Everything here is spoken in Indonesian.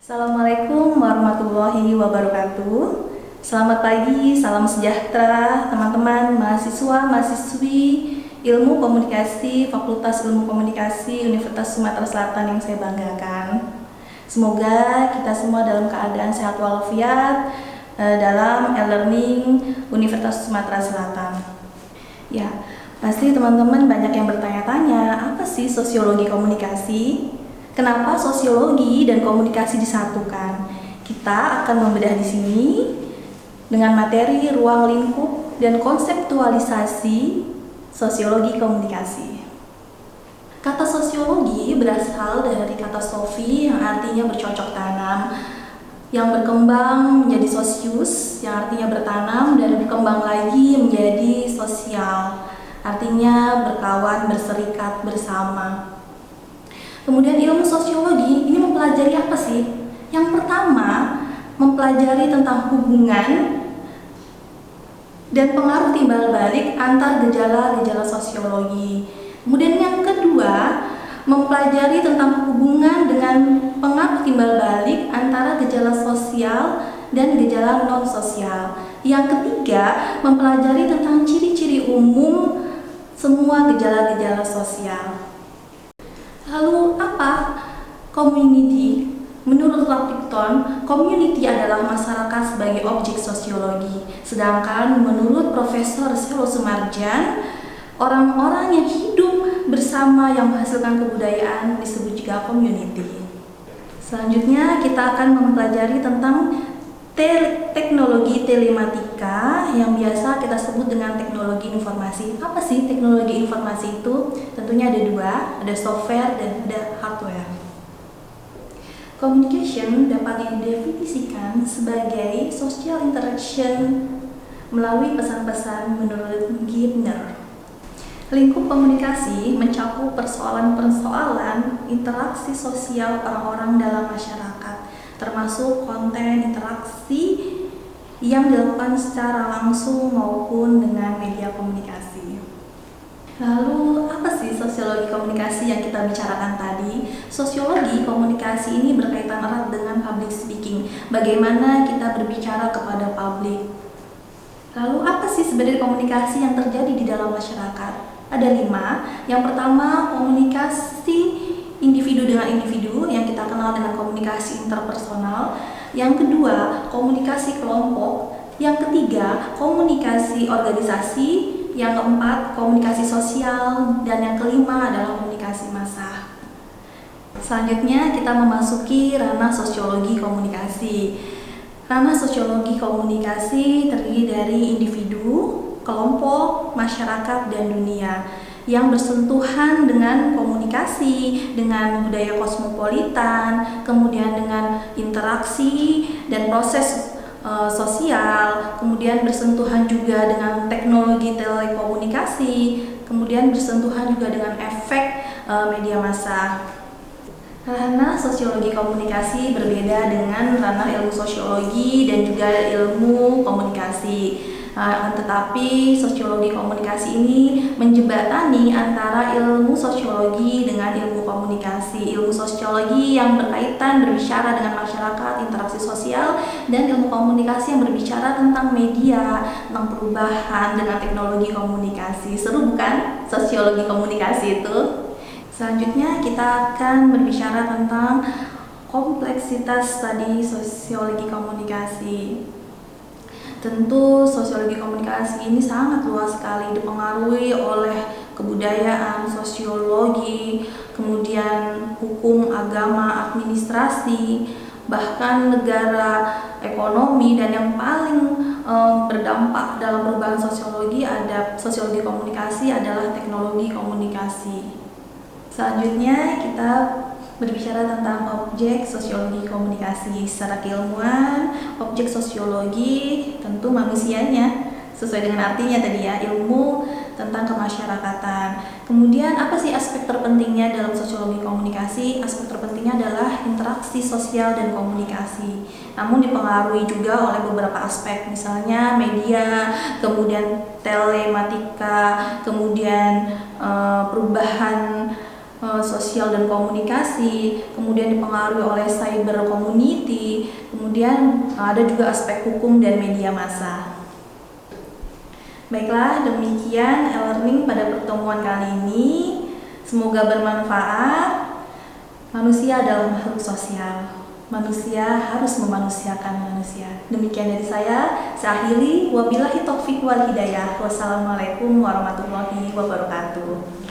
Assalamualaikum warahmatullahi wabarakatuh. Selamat pagi, salam sejahtera teman-teman mahasiswa, mahasiswi Ilmu Komunikasi Fakultas Ilmu Komunikasi Universitas Sumatera Selatan yang saya banggakan. Semoga kita semua dalam keadaan sehat walafiat dalam e-learning Universitas Sumatera Selatan. Ya, pasti teman-teman banyak yang bertanya-tanya, apa sih sosiologi komunikasi? Kenapa sosiologi dan komunikasi disatukan? Kita akan membedah di sini dengan materi ruang lingkup dan konseptualisasi sosiologi komunikasi. Kata sosiologi berasal dari kata sofi yang artinya bercocok tanam, yang berkembang menjadi sosius yang artinya bertanam, dan berkembang lagi menjadi sosial, artinya berkawan, berserikat, bersama. Kemudian ilmu sosiologi ini mempelajari apa sih? Yang pertama, mempelajari tentang hubungan dan pengaruh timbal balik antar gejala-gejala sosiologi. Kemudian yang kedua, mempelajari tentang hubungan dengan pengaruh timbal balik antara gejala sosial dan gejala non-sosial. Yang ketiga, mempelajari tentang ciri-ciri umum semua gejala-gejala sosial. Lalu apa community? Menurut Lapington, community adalah masyarakat sebagai objek sosiologi. Sedangkan menurut Profesor Selo Sumarjan, orang-orang yang hidup bersama yang menghasilkan kebudayaan disebut juga community. Selanjutnya kita akan mempelajari tentang teknologi telematika yang biasa kita sebut dengan teknologi informasi. Apa sih teknologi informasi itu? Tentunya ada dua, ada software dan ada hardware. Communication dapat didefinisikan sebagai social interaction melalui pesan-pesan menurut Gardner. Lingkup komunikasi mencakup persoalan-persoalan interaksi sosial orang-orang dalam masyarakat, termasuk konten interaksi yang dilakukan secara langsung maupun dengan media komunikasi. Lalu apa sih sosiologi komunikasi yang kita bicarakan tadi? Sosiologi komunikasi ini berkaitan erat dengan public speaking, bagaimana kita berbicara kepada publik. Lalu apa sih sebenarnya komunikasi yang terjadi di dalam masyarakat? Ada 5. Yang pertama, komunikasi individu dengan individu yang kita kenal dengan komunikasi interpersonal. Yang kedua, komunikasi kelompok. Yang ketiga, komunikasi organisasi. Yang keempat, komunikasi sosial. Dan yang kelima adalah komunikasi massa. Selanjutnya kita memasuki ranah sosiologi komunikasi. Ranah sosiologi komunikasi terdiri dari individu, kelompok, masyarakat, dan dunia yang bersentuhan dengan komunikasi, dengan budaya kosmopolitan, kemudian dengan interaksi dan proses sosial, kemudian bersentuhan juga dengan teknologi telekomunikasi, kemudian bersentuhan juga dengan efek media massa. Ranah sosiologi komunikasi berbeda dengan ranah ilmu sosiologi dan juga ilmu komunikasi. Tetapi sosiologi komunikasi ini menjembatani antara ilmu sosiologi dengan ilmu komunikasi. Ilmu sosiologi yang berkaitan berbicara dengan masyarakat, interaksi sosial, dan ilmu komunikasi yang berbicara tentang media, tentang perubahan dengan teknologi komunikasi. Seru bukan sosiologi komunikasi itu? Selanjutnya kita akan berbicara tentang kompleksitas studi sosiologi komunikasi. Tentu sosiologi komunikasi ini sangat luas sekali, dipengaruhi oleh kebudayaan, sosiologi, kemudian hukum, agama, administrasi, bahkan negara, ekonomi, dan yang paling berdampak dalam perubahan sosiologi komunikasi adalah teknologi komunikasi. Selanjutnya kita berbicara tentang objek sosiologi komunikasi. Secara keilmuan, objek sosiologi tentu manusianya, sesuai dengan artinya tadi ya, ilmu tentang kemasyarakatan. Kemudian apa sih aspek terpentingnya dalam sosiologi komunikasi? Aspek terpentingnya adalah interaksi sosial dan komunikasi. Namun dipengaruhi juga oleh beberapa aspek, misalnya media, kemudian telematika, kemudian perubahan sosial dan komunikasi, kemudian dipengaruhi oleh cyber community, kemudian ada juga aspek hukum dan media massa. Baiklah, demikian e-learning pada pertemuan kali ini. Semoga bermanfaat. Manusia adalah makhluk sosial. Manusia harus memanusiakan manusia. Demikian dari saya akhiri. Wabillahi taufiq wal hidayah. Wassalamualaikum warahmatullahi wabarakatuh.